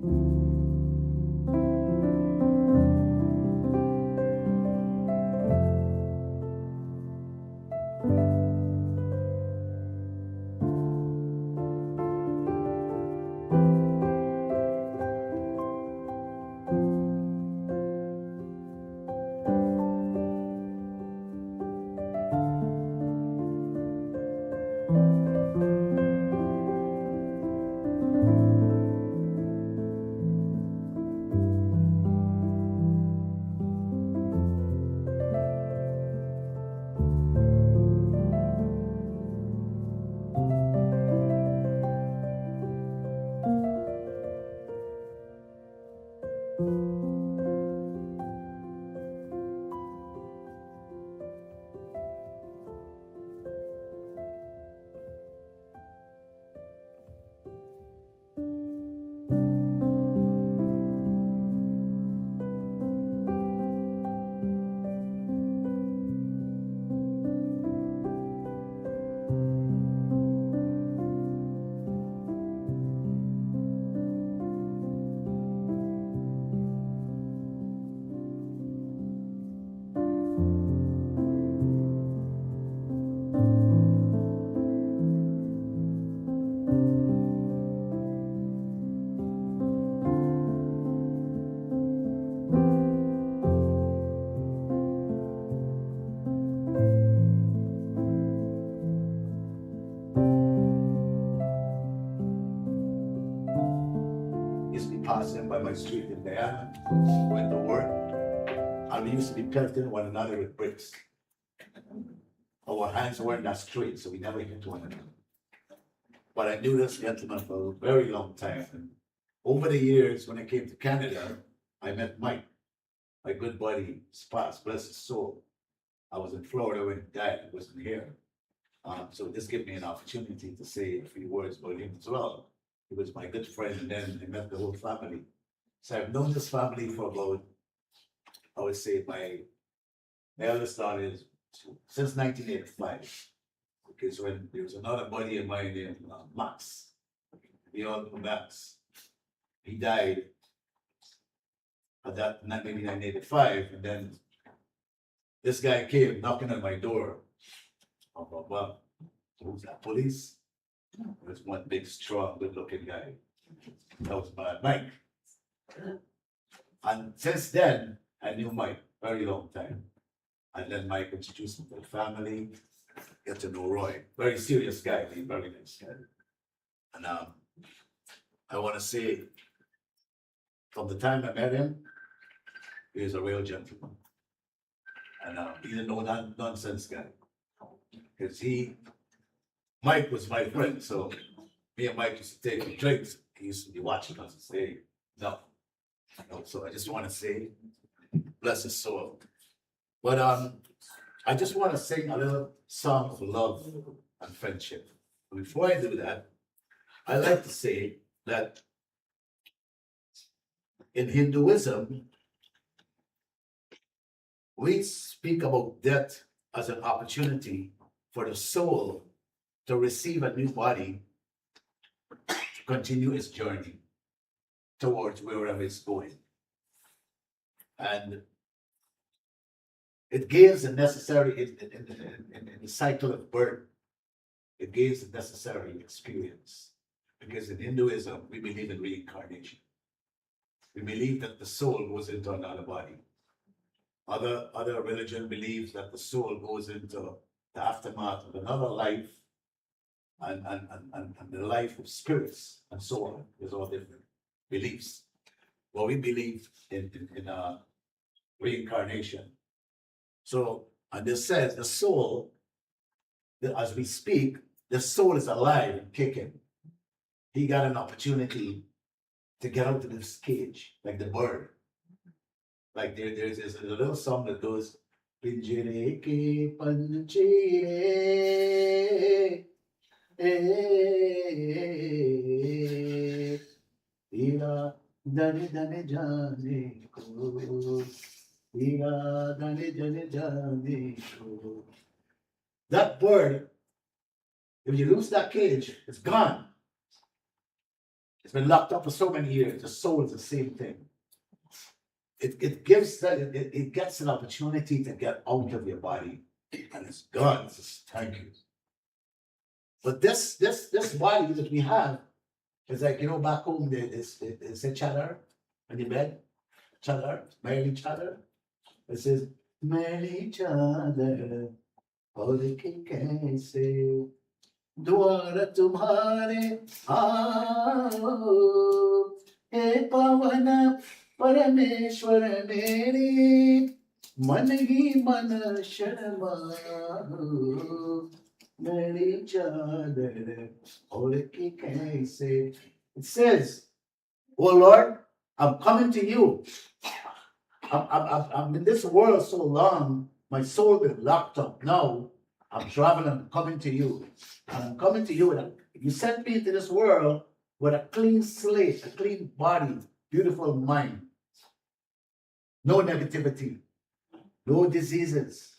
Used to be passing by my street in Diana, going to work, and we used to be pelting one another with bricks. Our hands weren't that straight, so we never hit one another. But I knew this gentleman for a very long time. And over the years, when I came to Canada, I met Mike, my good buddy, Spas, bless his soul. I was in Florida when he died, I wasn't here. So this gave me an opportunity to say a few words about him as well. He was my good friend, and then I met the whole family. So I've known this family for about, I would say, my eldest daughter is since 1985. Because when there was another buddy of mine named Max, we all know Max. He died at that maybe 1985, and then this guy came knocking on my door. Well, who's that? Police? There's one big, strong, good-looking guy. That was my Mike. And since then, I knew Mike very long time. And then Mike introduced me to the family, get to know Roy. Very serious guy, very nice guy. And I want to say, from the time I met him, he was a real gentleman. And he's a no-nonsense guy. Because Mike was my friend, so me and Mike used to take drinks. He used to be watching us and say, no. So I just want to say, bless his soul. But I just want to sing a little song of love and friendship. But before I do that, I like to say that in Hinduism, we speak about death as an opportunity for the soul to receive a new body to continue its journey towards wherever it's going. And it gives the necessary, in the cycle of birth, it gives the necessary experience. Because in Hinduism, we believe in reincarnation. We believe that the soul goes into another body. Other religion believes that the soul goes into the aftermath of another life and the life of spirits and so on. There's all different beliefs. Well, we believe in reincarnation. So, and this says the soul, as we speak, the soul is alive and kicking. He got an opportunity to get out of this cage, like the bird. Like there's a little song that goes, Pinjire ke panjire, ira dane dane jane ko, ira dane dane jane ko. That bird, if you lose that cage, it's gone. It's been locked up for so many years. The soul is the same thing. It gives that it gets an opportunity to get out of your body, and it's gone. It's just, thank you. But this body that we have is like, back home it's a chatter on your bed, chatter, merely chatter. It says merely chatter, और के कैसे द्वार तुम्हारे आओ हे पवन परमेश्वर मेरी मन ही मन शर्माओ मेरी चादर और के कैसे. It says, oh Lord, I'm coming to you. I'm in this world so long, my soul been locked up. Now I'm traveling, I'm coming to you. And I'm coming to you. You sent me into this world with a clean slate, a clean body, beautiful mind. No negativity, no diseases,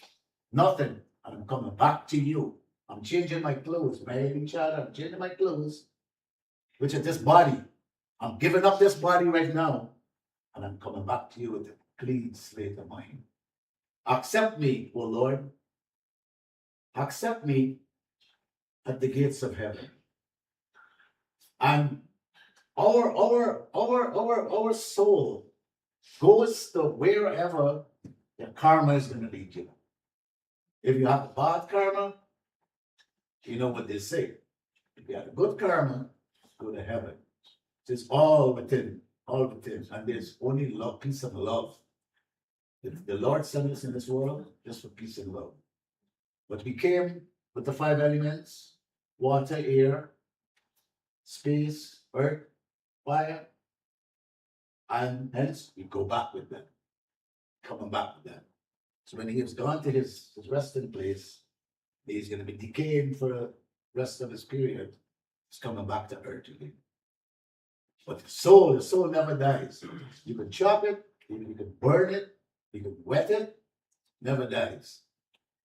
nothing. And I'm coming back to you. I'm changing my clothes, marrying each other. I'm changing my clothes, which is this body. I'm giving up this body right now. And I'm coming back to you with a clean slate of mind. Accept me, O Lord. Accept me at the gates of heaven. And our soul goes to wherever the karma is going to lead you. If you have bad karma, you know what they say. If you have a good karma, go to heaven. It's all within, and there's only love, peace and love. The Lord sent us in this world just for peace and love. But we came with the 5 elements: water, air, space, earth, fire, and hence we go back with them, coming back with them. So when he has gone to his resting place, he's going to be decaying for the rest of his period. He's coming back to earth again. But the soul never dies. You can chop it, you can burn it, you can wet it, never dies.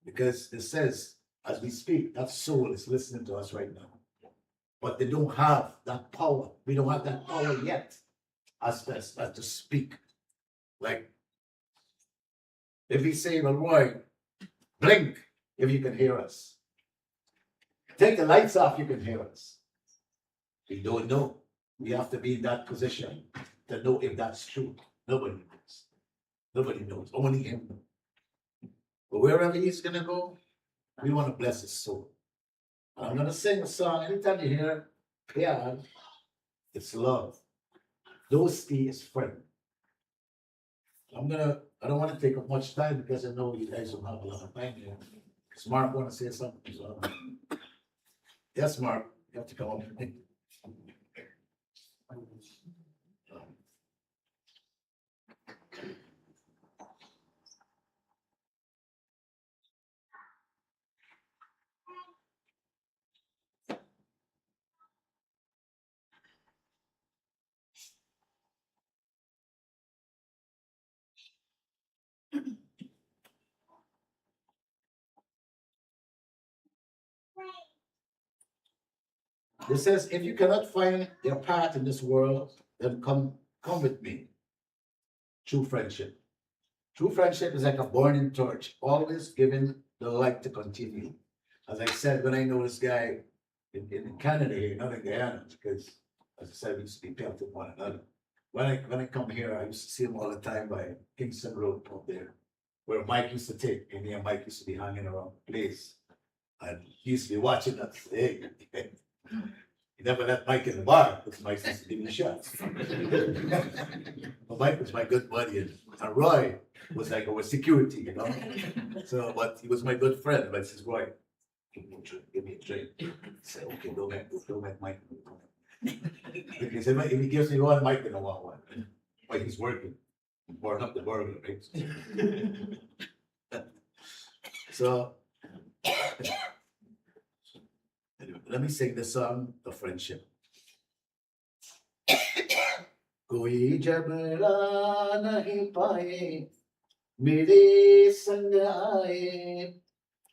Because it says, as we speak, that soul is listening to us right now. But they don't have that power. We don't have that power yet as to speak. Like, if we say, well, Roy, blink if you can hear us. Take the lights off, you can hear us. We don't know. We have to be in that position to know if that's true. Nobody knows. Nobody knows. Only him. But wherever he's going to go, we want to bless his soul. And I'm going to sing a song. Anytime you hear Pyar, it's love. Dosti is friend. I don't want to take up much time because I know you guys don't have a lot of time here. Because Mark want to say something. So. Yes, Mark, you have to come up. It says, if you cannot find your path in this world, then come with me. True friendship. True friendship is like a burning torch, always giving the light to continue. As I said, when I know this guy in Canada here, not in Guyana, because as I said, we used to be paired with one another. When I come here, I used to see him all the time by Kingston Road up there, where Mike used to take, and me and Mike used to be hanging around the place. And he used to be watching us. Hey, he never let Mike in the bar because Mike used to give me shots. But Mike was my good buddy, and Roy was like our security, you know. So, but he was my good friend. But I says, Roy, give me a drink. I said, okay, don't make Mike. He said, if he gives me one, Mike gonna want one. But he's working. Burn up the burger, right? So. Anyway, let me sing the song of friendship. कोई जबरा नहीं पाए मेरे संग आए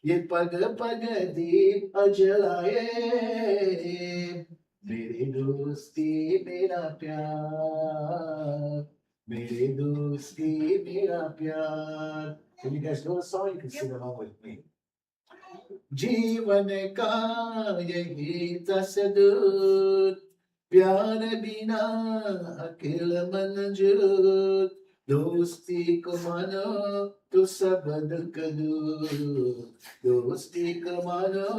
ये पग पग दीप जलाए मेरी दोस्ती मेरा प्यार, मेरी दोस्ती मेरा प्यार. If you guys know the song, you can sing along with me. जीवन का यही तस्दूर, प्यार बिना अकेल मंजूर, दोस्ती को मानो तो सब दुख दूर, दोस्ती को मानो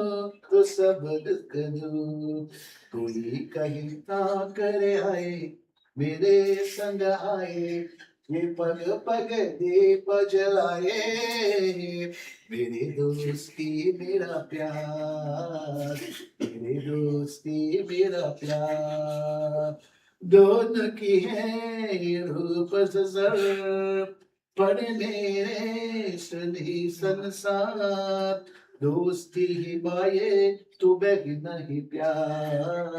तो सब दुख दूर. कोई कहीं ना करे आए, मेरे संग आए, ये पग पग दीप जलाए, मेरी दोस्ती मेरा प्यार, मेरी दोस्ती मेरा प्यार. दोनों की है ये रूप सर, पर मेरे सभी संसार, दोस्ती ही माये तू बहन नहीं प्यार,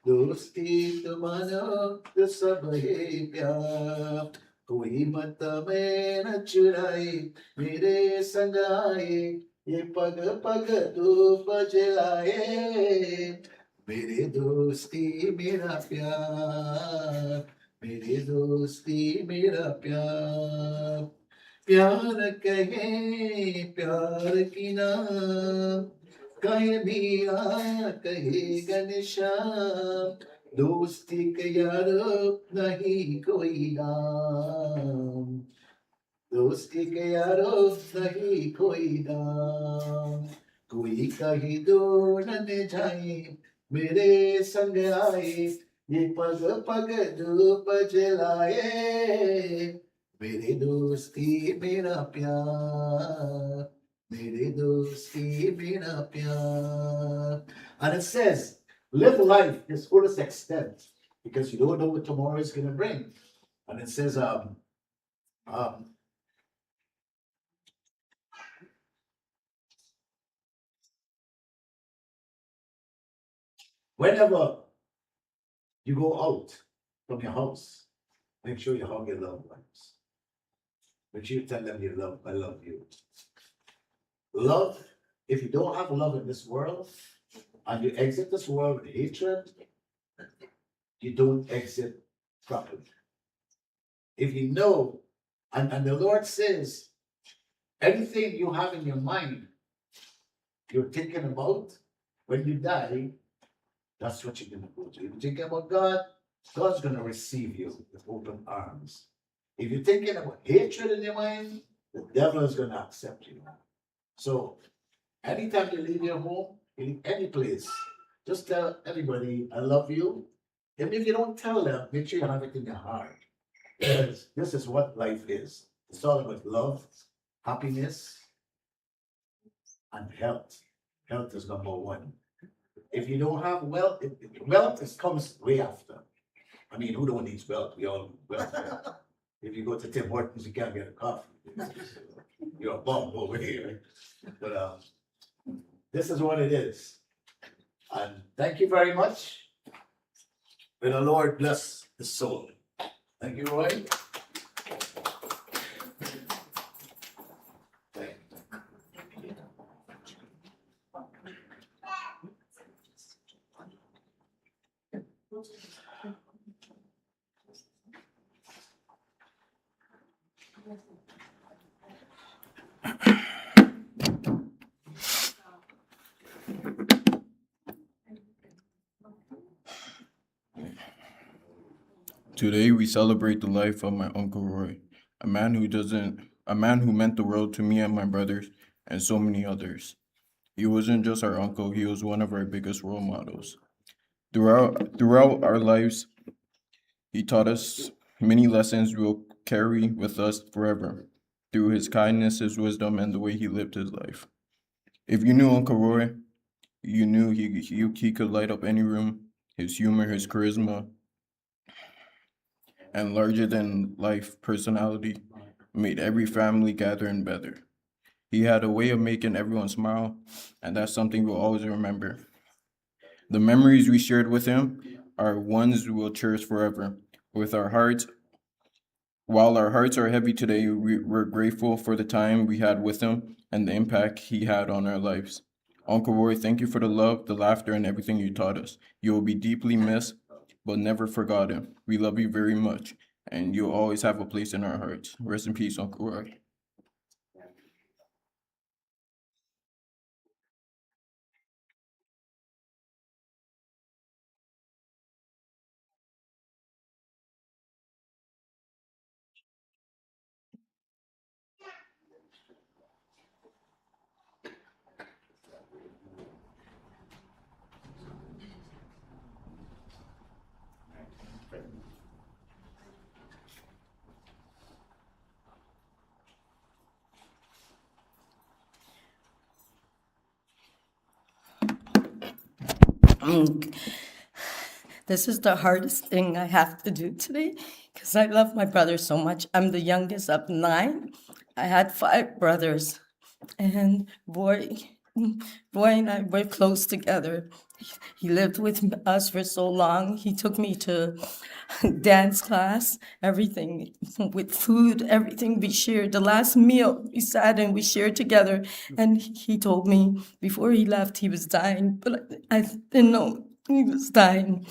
दोस्ती तो मानो तो सब है प्यार. कोई मत में न चुराए, मेरे संग आए, ये पग पग धूप जलाए, मेरे दोस्ती मेरा प्यार, मेरे दोस्ती मेरा प्यार. प्यार कहे प्यार की ना, कहे भी आ कहे घनश्याम, दोस्ती के यारो नहीं कोई नाम, दोस्ती के यारो नहीं कोई नाम. कोई कहीं दूर न जाए, मेरे संग आए, ये पग पग धूप जलाए, मेरी दोस्ती मेरा प्यार, मेरी दोस्ती मेरा प्यार. And it says, live life to its fullest extent, because you don't know what tomorrow is going to bring. And it says, whenever you go out from your house, make sure you hug your loved ones. Make sure you tell them you love, I love you. Love, if you don't have love in this world, and you exit this world with hatred, you don't exit properly. If you know, and the Lord says, anything you have in your mind, you're thinking about, when you die, that's what you're gonna go to. If you're thinking about God, God's gonna receive you with open arms. If you're thinking about hatred in your mind, the devil is gonna accept you. So anytime you leave your home, in any place, just tell everybody, I love you. Even if you don't tell them, make sure you have it in your heart. Because this is what life is. It's all about love, happiness, and health. Health is number one. If you don't have wealth, wealth comes way after. I mean, who don't need wealth? We all need wealth. If you go to Tim Hortons, you can't get a coffee. You're a bum over here. But this is what it is. And thank you very much. May the Lord bless the soul. Thank you, Roy. Thank you. Today we celebrate the life of my Uncle Roy, a man who meant the world to me and my brothers and so many others. He wasn't just our uncle, he was one of our biggest role models. Throughout our lives, he taught us many lessons we'll carry with us forever through his kindness, his wisdom, and the way he lived his life. If you knew Uncle Roy, you knew he could light up any room. His humor, his charisma, and larger than life personality made every family gathering better. He had a way of making everyone smile, and that's something we'll always remember. The memories we shared with him are ones we'll cherish forever. While our hearts are heavy today, we're grateful for the time we had with him and the impact he had on our lives. Uncle Roy, thank you for the love, the laughter, and everything you taught us. You will be deeply missed, but never forgotten. We love you very much, and you'll always have a place in our hearts. Rest in peace, Uncle Roy. Mm, This is the hardest thing I have to do today because I love my brother so much. I'm the youngest of 9. I had 5 brothers, and boy and I were close together. He lived with us for so long. He took me to dance class, everything with food, everything we shared. The last meal we sat and we shared together. And he told me before he left he was dying, but I didn't know he was dying.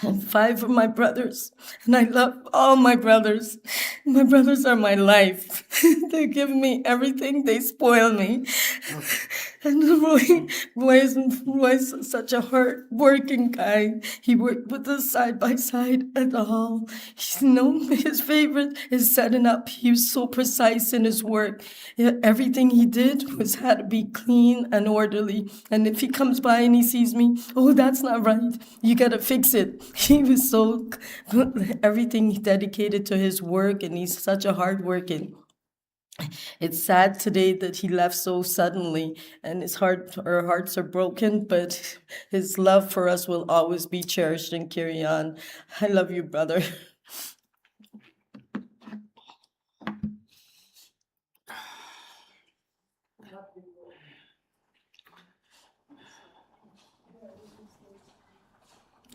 And 5 of my brothers, and I love all my brothers. My brothers are my life. They give me everything. They spoil me. And Roy's such a hard-working guy. He worked with us side by side at the hall. His favorite is setting up. He was so precise in his work. Everything he did had to be clean and orderly. And if he comes by and he sees me, oh, that's not right. You gotta fix it. He was so everything dedicated to his work, and he's such a hard working. It's sad today that he left so suddenly, and our hearts are broken, but his love for us will always be cherished and carry on. I love you, brother.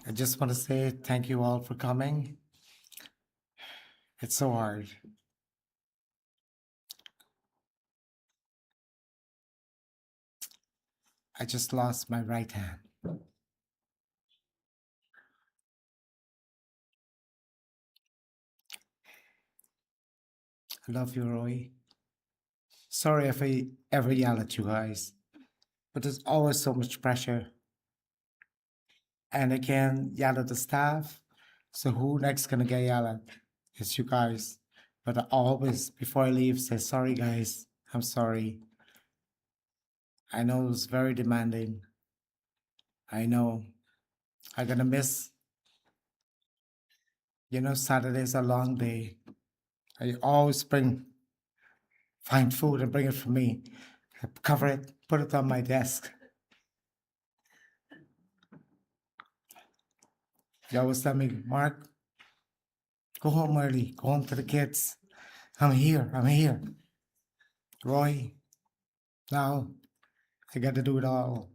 I just want to say thank you all for coming. It's so hard. I just lost my right hand. I love you, Roy. Sorry if I ever yell at you guys, but there's always so much pressure. And I can't yell at the staff, so who next gonna get yelled at? It's you guys. But I always, before I leave, say, sorry, guys. I'm sorry. I know it was very demanding. I know I'm gonna miss, Saturday's a long day. I always find food and bring it for me. I cover it, put it on my desk. You always tell me, Mark, go home early, go home to the kids. I'm here. Roy, now I got to do it all.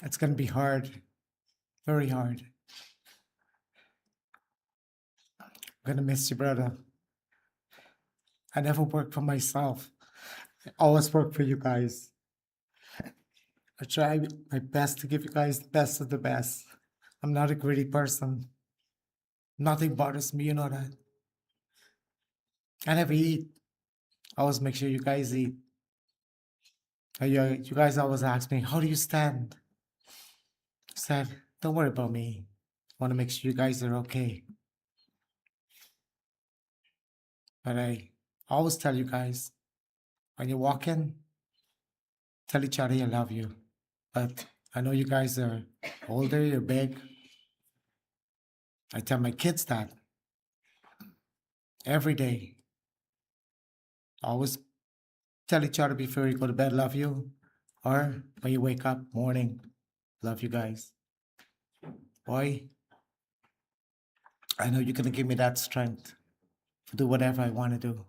It's going to be hard, very hard. I'm going to miss you, brother. I never worked for myself. I always work for you guys. I try my best to give you guys the best of the best. I'm not a greedy person. Nothing bothers me, you know that. I never eat. I always make sure you guys eat. You guys always ask me, how do you stand? I said, don't worry about me. I want to make sure you guys are okay. But I always tell you guys, when you walk in, tell each other you love you. But I know you guys are older, you're big. I tell my kids that every day. Always tell each other before you go to bed, love you. Or when you wake up, morning, love you guys. Boy, I know you're going to give me that strength to do whatever I want to do.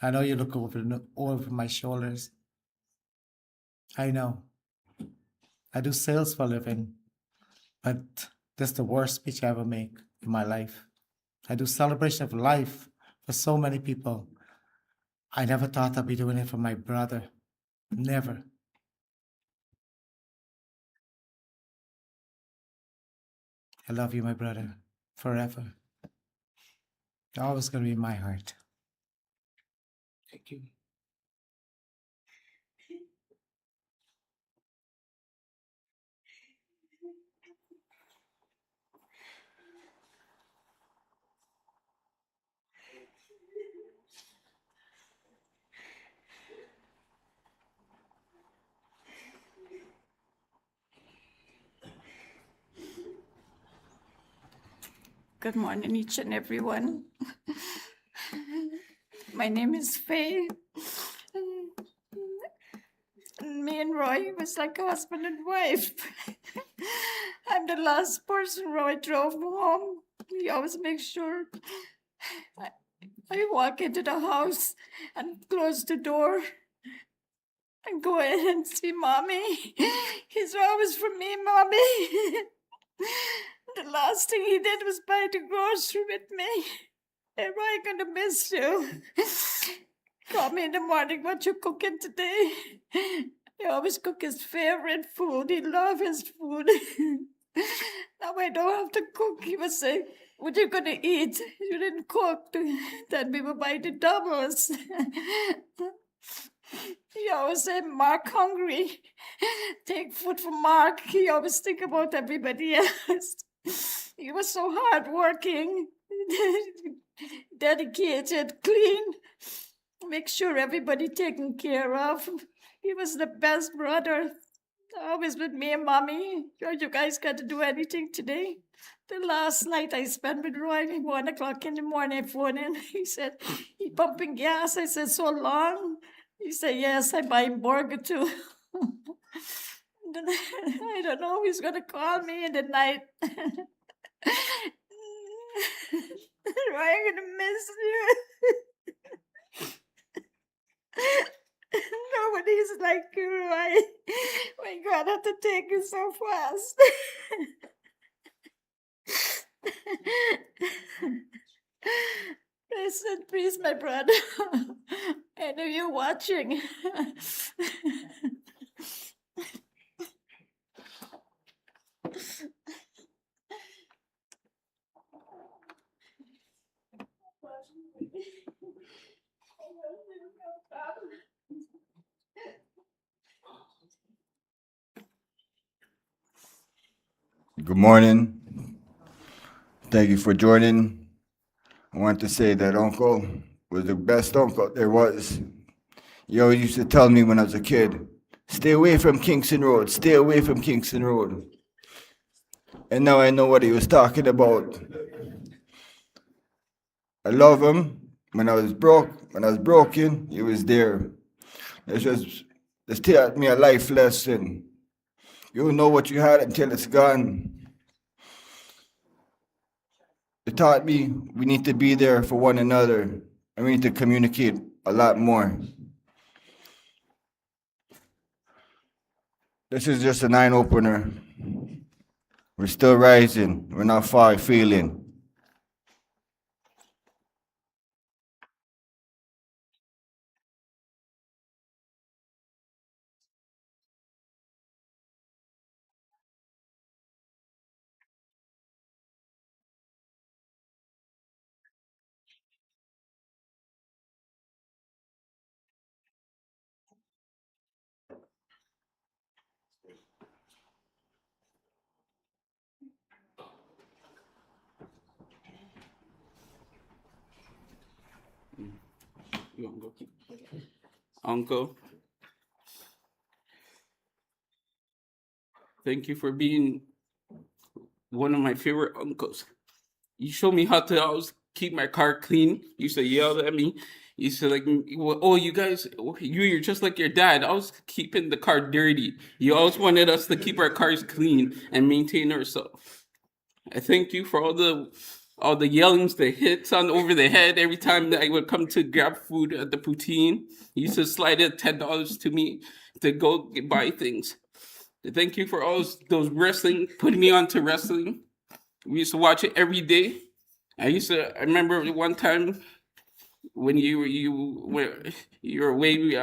I know you look over my shoulders. I know. I do sales for a living, but this is the worst speech I ever make in my life. I do celebration of life for so many people. I never thought I'd be doing it for my brother. Never. I love you, my brother, forever. You're always going to be in my heart. Thank you. Good morning, each and everyone. My name is Faye. Me and Roy was like husband and wife. I'm the last person Roy drove home. He always makes sure I walk into the house and close the door and go in and see Mommy. He's always for me, Mommy. The last thing he did was buy the grocery with me. Am I gonna miss you? Call me in the morning, what you cooking today? He always cook his favorite food. He love his food. Now I don't have to cook. He would say, what are you gonna eat? You didn't cook. Then we would buy the doubles. He always say, Mark hungry. Take food from Mark. He always think about everybody else. He was so hardworking, dedicated, clean. Make sure everybody taken care of. He was the best brother. Always with me and Mommy. You guys got to do anything today? The last night I spent with Roy, 1 o'clock in the morning, I phoned in. He said, he pumping gas. I said, so long? He said, yes, I'm buying burger too. Then I don't know who's going to call me in the night. Roy, I'm going to miss you. Nobody's like you, Roy. My God, I have to take you so fast. Listen, please, my brother. I know you're watching. Good morning. Thank you for joining. I want to say that Uncle was the best uncle there was. He always used to tell me when I was a kid, stay away from Kingston Road, stay away from Kingston Road. And now I know what he was talking about. I love him. When I was broken, he was there. It's taught me a life lesson. You don't know what you had until it's gone. It taught me we need to be there for one another, and we need to communicate a lot more. This is just an eye opener. We're still rising. We're not far failing. You want to go? Uncle, thank you for being one of my favorite uncles. You showed me how to always keep my car clean. You used to yell at me. You used to like, oh, you guys, you're just like your dad. I was keeping the car dirty. You always wanted us to keep our cars clean and maintain ourselves. I thank you for all the yellings, the hits on over the head every time that I would come to grab food at the poutine. You used to slide it $10 to me to go buy things. Thank you for all those wrestling, putting me on to wrestling. We used to watch it every day. I remember one time when you were away,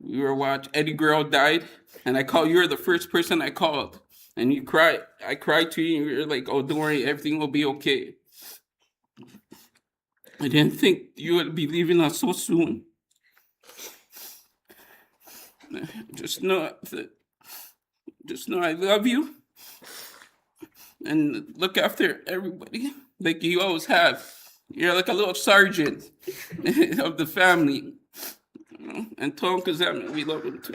We were watching Eddie Guerrero died, and you were the first person I called, and you cried. I cried to you, and you were like, "Oh, don't worry, everything will be okay." I didn't think you would be leaving us so soon. Just know that, just know I love you, and look after everybody like you always have. You're like a little sergeant of the family. And Tom Kazam, we love him too.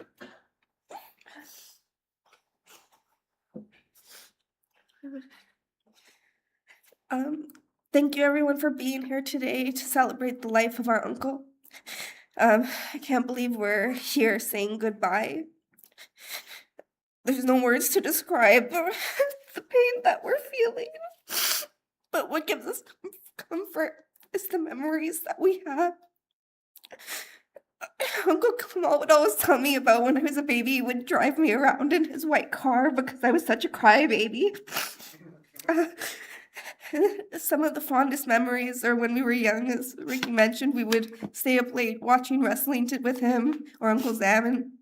Thank you everyone for being here today to celebrate the life of our uncle. I can't believe we're here saying goodbye. There's no words to describe the pain that we're feeling. But what gives us comfort is the memories that we have. Uncle Kamal would always tell me about when I was a baby, he would drive me around in his white car because I was such a crybaby. Some of the fondest memories are when we were young, as Ricky mentioned, we would stay up late watching wrestling with him or Uncle Zaman.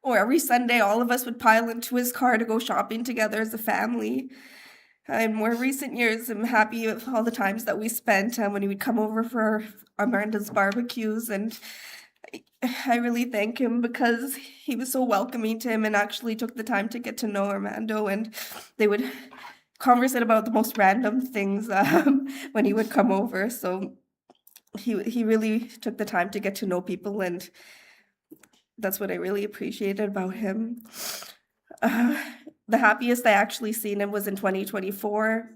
Or every Sunday, all of us would pile into his car to go shopping together as a family. In more recent years, I'm happy with all the times that we spent when he would come over for Amanda's barbecues, and I really thank him because he was so welcoming to him and actually took the time to get to know Armando, and they would conversate about the most random things when he would come over. So he really took the time to get to know people, and that's what I really appreciated about him. The happiest I actually seen him was in 2024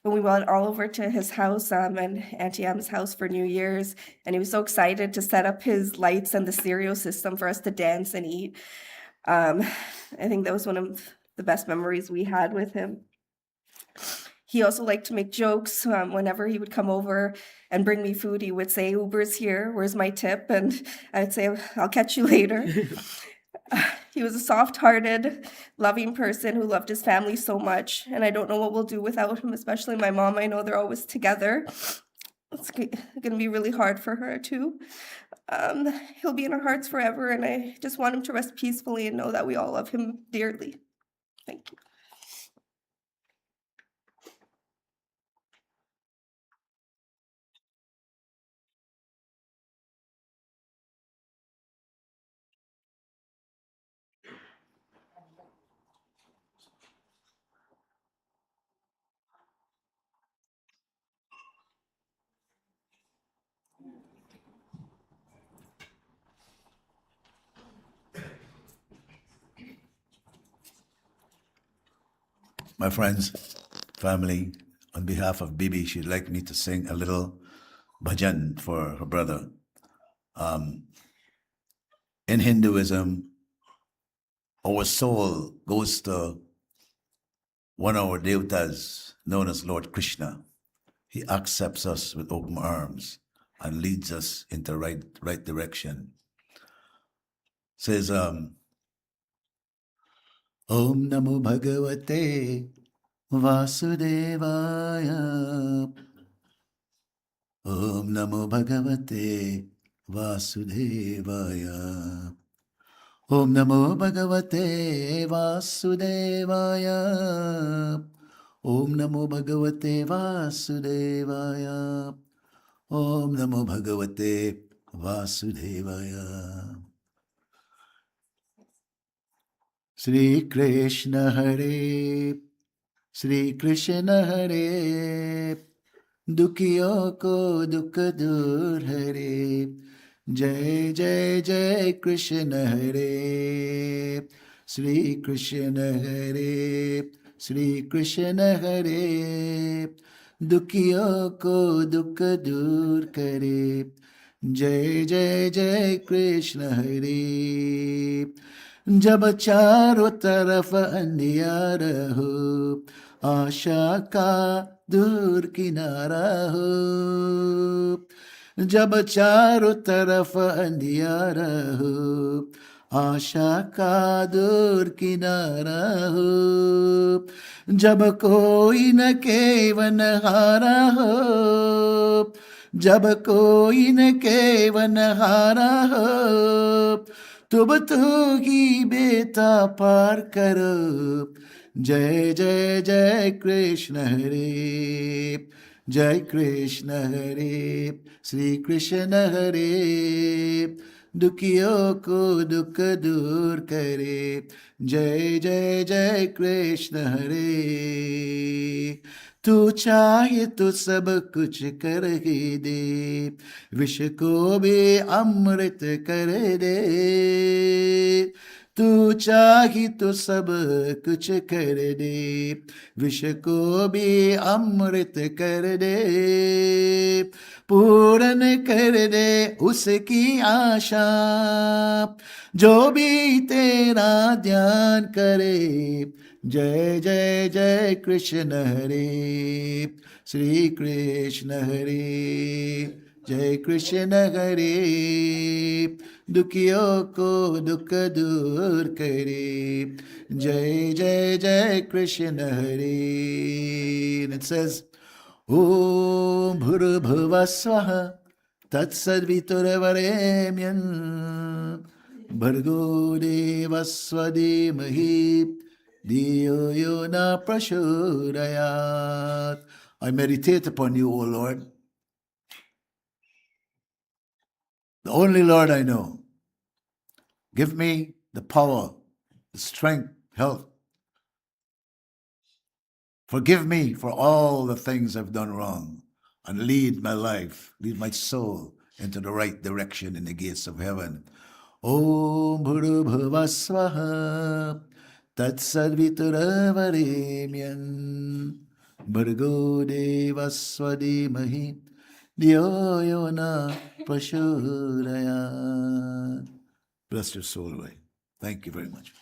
when we went all over to his house and Auntie M's house for New Year's, and he was so excited to set up his lights and the stereo system for us to dance and eat. I think that was one of the best memories we had with him. He also liked to make jokes. Whenever he would come over and bring me food, he would say, "Uber's here, where's my tip?" And I'd say, "I'll catch you later." He was a soft-hearted, loving person who loved his family so much, and I don't know what we'll do without him, especially my mom. I know they're always together. It's going to be really hard for her, too. He'll be in our hearts forever, and I just want him to rest peacefully and know that we all love him dearly. Thank you. My friends, family, on behalf of Bibi, she'd like me to sing a little bhajan for her brother. In Hinduism, our soul goes to one of our devatas known as Lord Krishna. He accepts us with open arms and leads us into right direction. Says, Om Namo Bhagavate Vasudevaya. Om Namo Bhagavate Vasudevaya. Om Namo Bhagavate Vasudevaya. Om Namo Bhagavate Vasudevaya. Om Namo Bhagavate Vasudevaya. Sri Krishna Hare, Sri Krishna Hare, Dukhiyon ko dukh dur Hare. Jai Jai Jai Krishna Hare, Sri Krishna Hare, Sri Krishna Hare, Dukhiyon ko dukh dur kare. Jai Jai Jai Krishna Hare. जब चारों तरफ अंधियारा हो, आशा का दूर किनारा हो। जब चारों तरफ अंधियारा हो, आशा का दूर किनारा हो। जब कोई न केवन हारा हो, जब कोई न केवन हारा हो तुम तो ही बेता पार करो जय जय जय कृष्ण हरे जय कृष्ण हरे श्री कृष्ण हरे दुखियों को दुख दूर करे जय जय जय कृष्ण हरे तू चाहे तो सब कुछ कर ही दे विष को भी अमृत कर दे तू चाहे तो सब कुछ कर दे विष को भी अमृत कर दे पूर्ण कर दे उसकी आशा जो भी तेरा ध्यान करे जय जय जय कृष्ण हरे श्री कृष्ण हरे जय कृष्ण हरे दुखियों को दुख दूर करे जय जय जय कृष्ण हरे and it says ॐ भूर्भुवः स्वः तत्सद्वितुर्वरेण्यं भर्गो देवस्य धीमहि धियो यो न प्रचोदयात्. I meditate upon you, O Lord, the only Lord I know. Give me the power, the strength, health. Forgive me for all the things I've done wrong and lead my life, lead my soul into the right direction in the gates of heaven. Om Bhuru Bhuva Swaha Tat Sadvituravaремyam Bhargo Devasva Dhimahi Dhiyo Yo Na Prachodayat. Bless your soul, Lord. Thank you very much.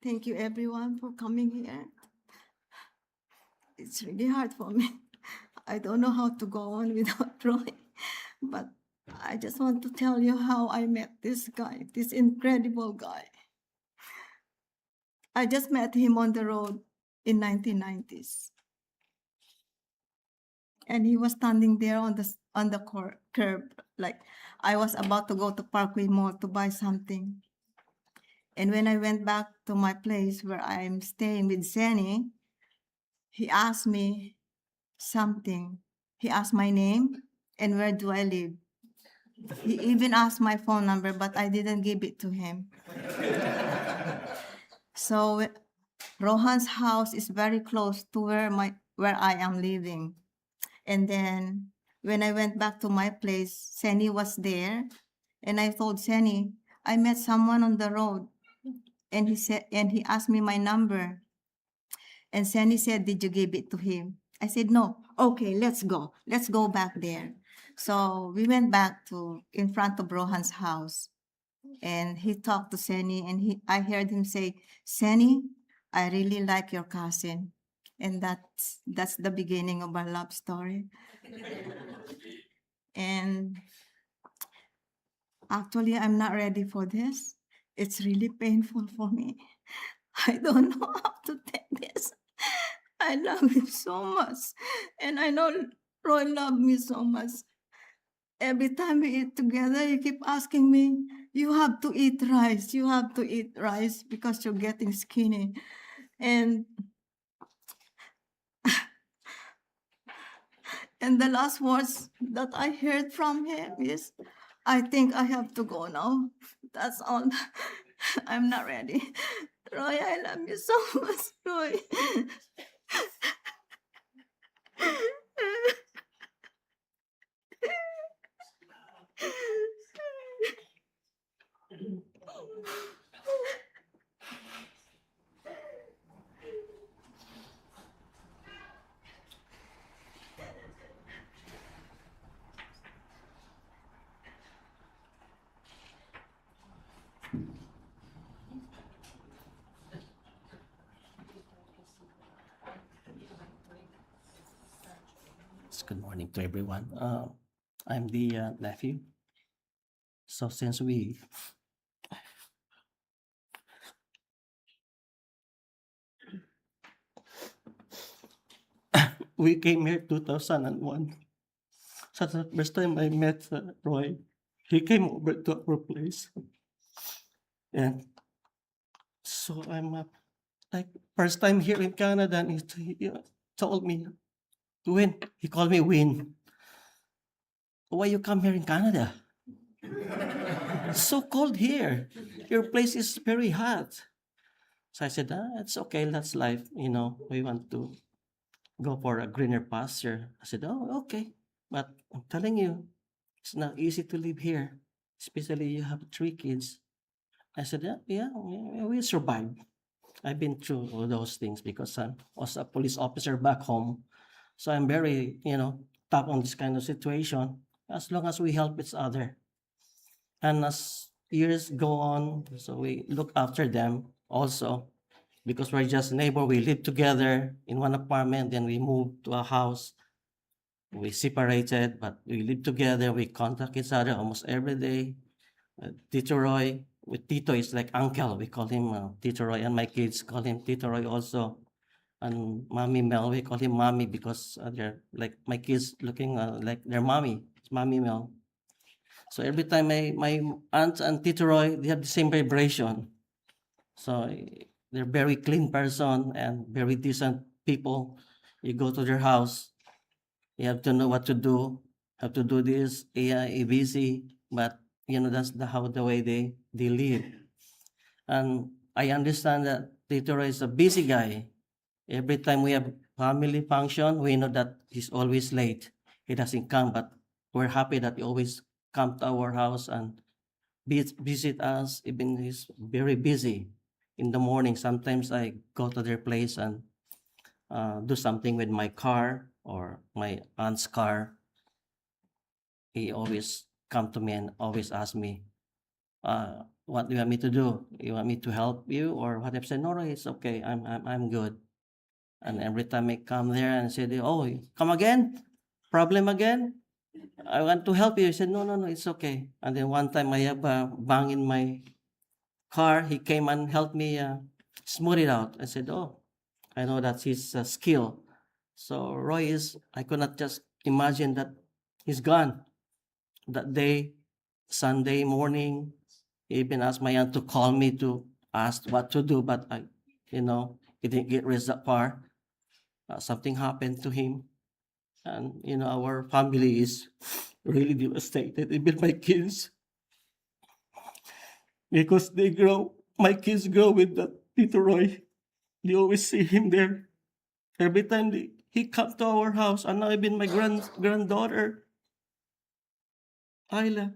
Thank you, everyone, for coming here. It's really hard for me. I don't know how to go on without Roy, but I just want to tell you how I met this guy, this incredible guy. I just met him on the road in 1990s. And he was standing there on the curb, like I was about to go to Parkway Mall to buy something. And when I went back to my place where I'm staying with Senny, he asked me something. He asked my name and where do I live. He even asked my phone number, but I didn't give it to him. So Rohan's house is very close to where I am living. And then when I went back to my place, Senny was there. And I told Senny, I met someone on the road. And he asked me my number. And Senny said, did you give it to him? I said, no. Okay, let's go. Let's go back there. So we went back to in front of Rohan's house. And he talked to Senny, and I heard him say, Senny, I really like your cousin. And that's the beginning of our love story. And actually, I'm not ready for this. It's really painful for me. I don't know how to take this. I love him so much. And I know Roy loved me so much. Every time we eat together, he keep asking me, you have to eat rice. You have to eat rice because you're getting skinny. And the last words that I heard from him is, I think I have to go now. That's all. I'm not ready. Roy, I love you so much, Roy. Good morning to everyone. I'm the nephew. So since we came here 2001, so the first time I met Roy, he came over to our place, and so I'm like first time here in Canada, and he told me, Win. He called me Win. Why you come here in Canada? It's so cold here. Your place is very hot. So I said, it's okay. That's life. We want to go for a greener pasture. I said, oh, okay. But I'm telling you, it's not easy to live here, especially you have 3 kids. I said, yeah, we'll survive. I've been through all those things because I was a police officer back home. So I'm very, tough on this kind of situation as long as we help each other. And as years go on, so we look after them also because we're just neighbor. We live together in one apartment, then we moved to a house. We separated, but we live together. We contact each other almost every day. Tito Roy, with Tito is like uncle. We call him Tito Roy, and my kids call him Tito Roy also. And Mommy Mel, we call him Mommy because they're like my kids looking like their mommy. It's Mommy Mel. So every time my aunt and Tito Roy, they have the same vibration. So they're very clean person and very decent people. You go to their house, you have to know what to do, have to do this, busy, but that's the way they live. And I understand that Tito Roy is a busy guy. Every time we have family function, we know that he's always late. He doesn't come, but we're happy that he always come to our house and visit us. Even he's very busy in the morning. Sometimes I go to their place and do something with my car or my aunt's car. He always come to me and always ask me, what do you want me to do? You want me to help you or what? I said, no, it's okay. I'm good. And every time I come there and say, oh, come again? Problem again? I want to help you. He said, no, it's okay. And then one time I have a bang in my car. He came and helped me smooth it out. I said, oh, I know that's his skill. So Roy I could not just imagine that he's gone. That day, Sunday morning, he even asked my aunt to call me to ask what to do, but he didn't get reached that far. Something happened to him. And, our family is really devastated, even my kids. Because my kids grow with that Tito Roy. They always see him there. Every time he comes to our house, and now even my granddaughter, Ayla.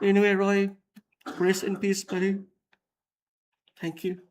Anyway, Roy, rest in peace, buddy. Thank you.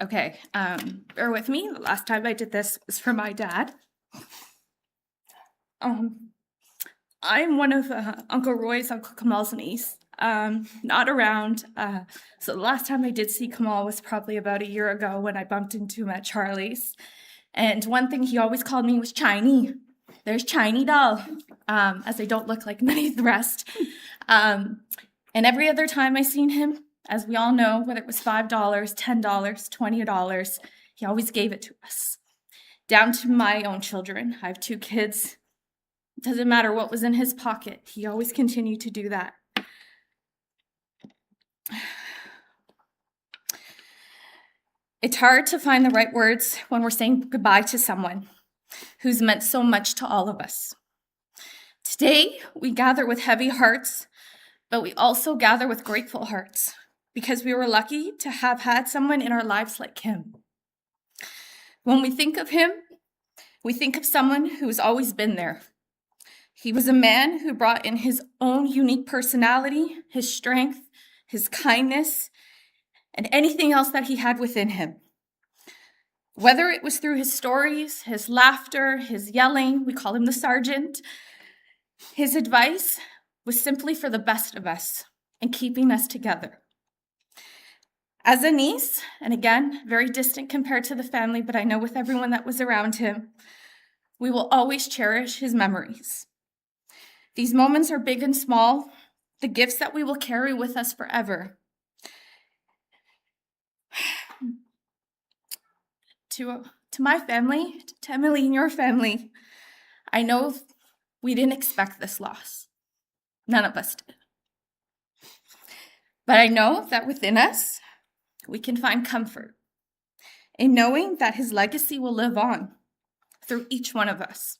Okay, bear with me. The last time I did this was for my dad. I'm one of Uncle Roy's, Uncle Kamal's niece. Not around. So the last time I did see Kamal was probably about a year ago when I bumped into him at Charlie's. And one thing he always called me was Chinese. There's Chinese doll, as I don't look like many of the rest. And every other time I seen him, as we all know, whether it was $5, $10, $20, he always gave it to us. Down to my own children. I have 2 kids. It doesn't matter what was in his pocket. He always continued to do that. It's hard to find the right words when we're saying goodbye to someone who's meant so much to all of us. Today, we gather with heavy hearts but we also gather with grateful hearts because we were lucky to have had someone in our lives like him. When we think of him, we think of someone who's always been there. He was a man who brought in his own unique personality, his strength, his kindness, and anything else that he had within him. Whether it was through his stories, his laughter, his yelling, we call him the sergeant, his advice was simply for the best of us and keeping us together. As a niece, and again, very distant compared to the family, but I know with everyone that was around him, we will always cherish his memories. These moments are big and small, the gifts that we will carry with us forever. To my family, to Emily and your family, I know we didn't expect this loss. None of us did. But I know that within us, we can find comfort in knowing that his legacy will live on through each one of us.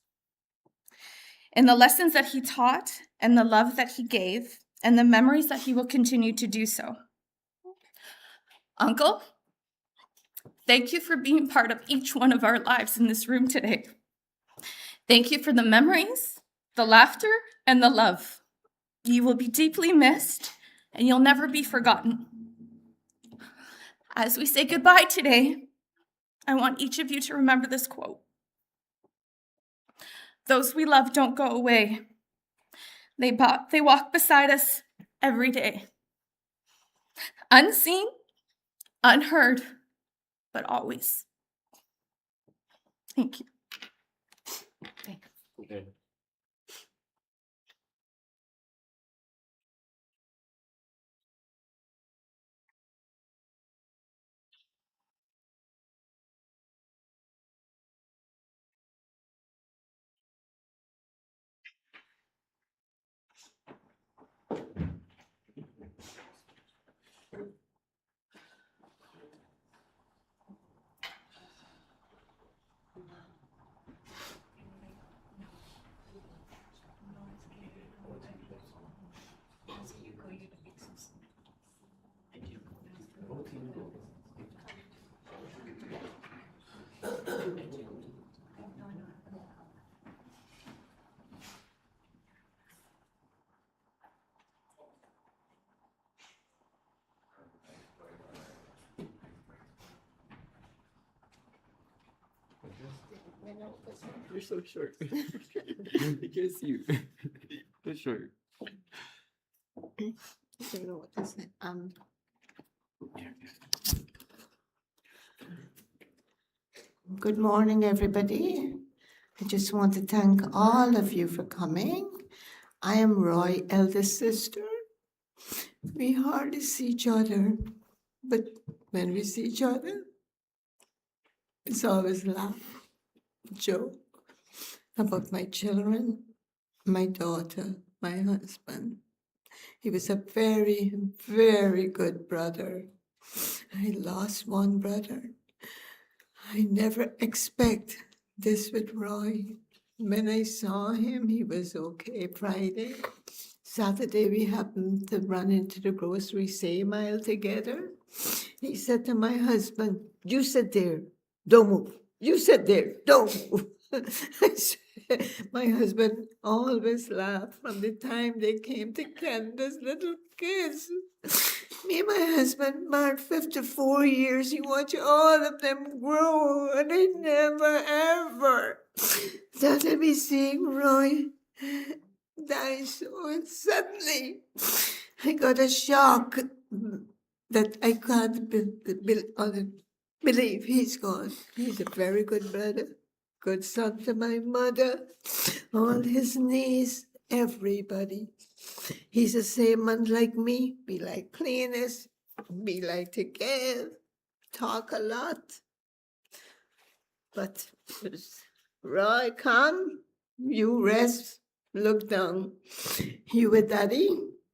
In the lessons that he taught and the love that he gave and the memories that he will continue to do so. Uncle, thank you for being part of each one of our lives in this room today. Thank you for the memories, the laughter, and the love. You will be deeply missed, and you'll never be forgotten. As we say goodbye today, I want each of you to remember this quote. Those we love don't go away. They walk beside us every day. Unseen, unheard, but always. Thank you. Thank you. Okay. You're so short. I guess you. So short. Good morning, everybody. I just want to thank all of you for coming. I am Roy, eldest sister. We hardly see each other, but when we see each other, it's always laugh, joke about my children, my daughter, my husband. He was a very, very good brother. I lost one brother. I never expect this with Roy. When I saw him, he was okay Friday. Saturday, we happened to run into the grocery same aisle together. He said to my husband, you sit there, don't move. You sit there, don't move. My husband always laughed from the time they came to Canada as little kids. Me and my husband married 54 years. He watched all of them grow, and I never ever thought I'd be seeing Roy die so suddenly. I got a shock that I can't believe he's gone. He's a very good brother, good son to my mother, all his niece, everybody. He's the same man like me. We like cleanness, we like to give, talk a lot. But Roy, come, you rest, look down. You with Daddy,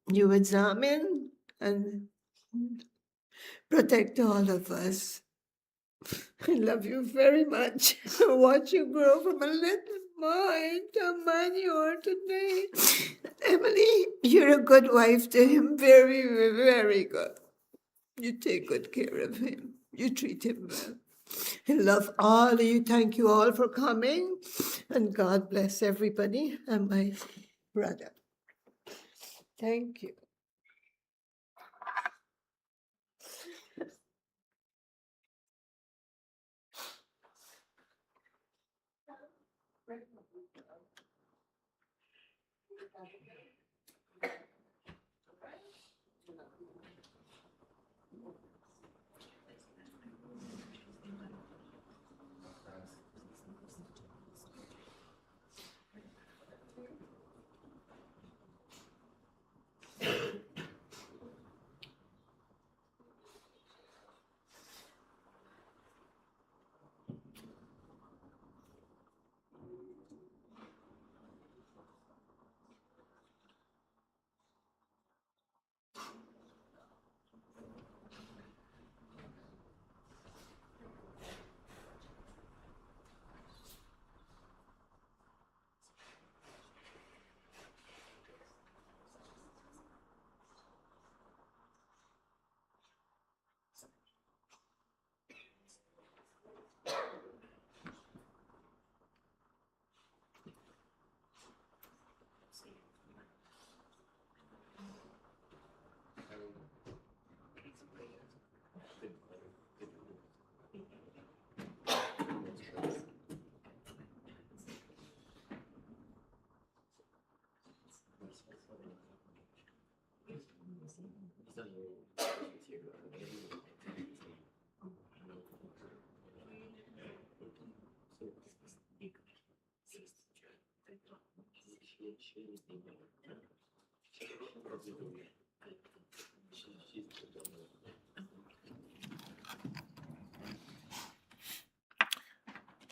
you with Zamin, and protect all of us. I love you very much. Watch you grow from a little boy to a man you are today. Emily, You're a good wife to him, very, very good. You take good care of him. You treat him well. I love all of you. Thank you all for coming. And God bless everybody and my brother. Thank you.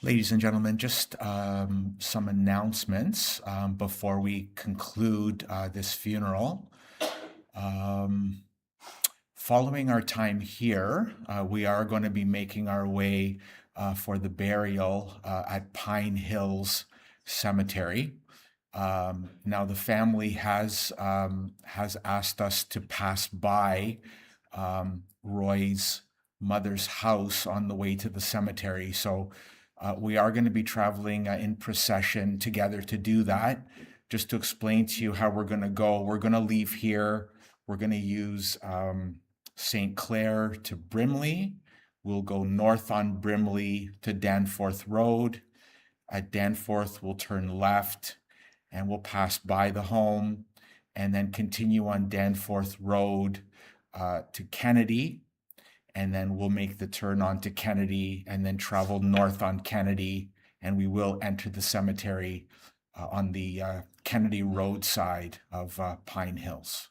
Ladies and gentlemen, just some announcements before we conclude this funeral. Following our time here, we are going to be making our way for the burial at Pine Hills Cemetery. Now, the family has asked us to pass by Roy's mother's house on the way to the cemetery. So we are going to be traveling in procession together to do that. Just to explain to you how we're going to go, we're going to leave here. We're going to use St. Clair to Brimley. We'll go north on Brimley to Danforth Road. At Danforth, we'll turn left and we'll pass by the home and then continue on Danforth Road to Kennedy. And then we'll make the turn onto Kennedy and then travel north on Kennedy. And we will enter the cemetery on the Kennedy Road side of Pine Hills.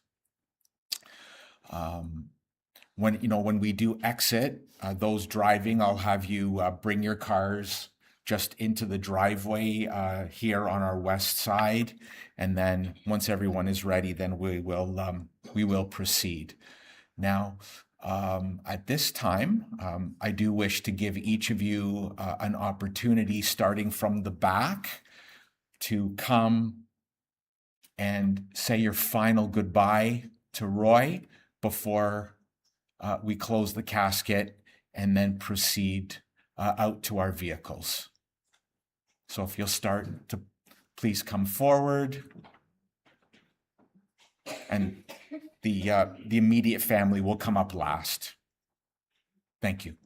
When we do exit, those driving, I'll have you bring your cars just into the driveway here on our west side. And then once everyone is ready, then we will proceed. Now, at this time, I do wish to give each of you an opportunity, starting from the back, to come and say your final goodbye to Roy before we close the casket and then proceed out to our vehicles. So if you'll start to please come forward, and the immediate family will come up last. Thank you.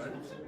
Please,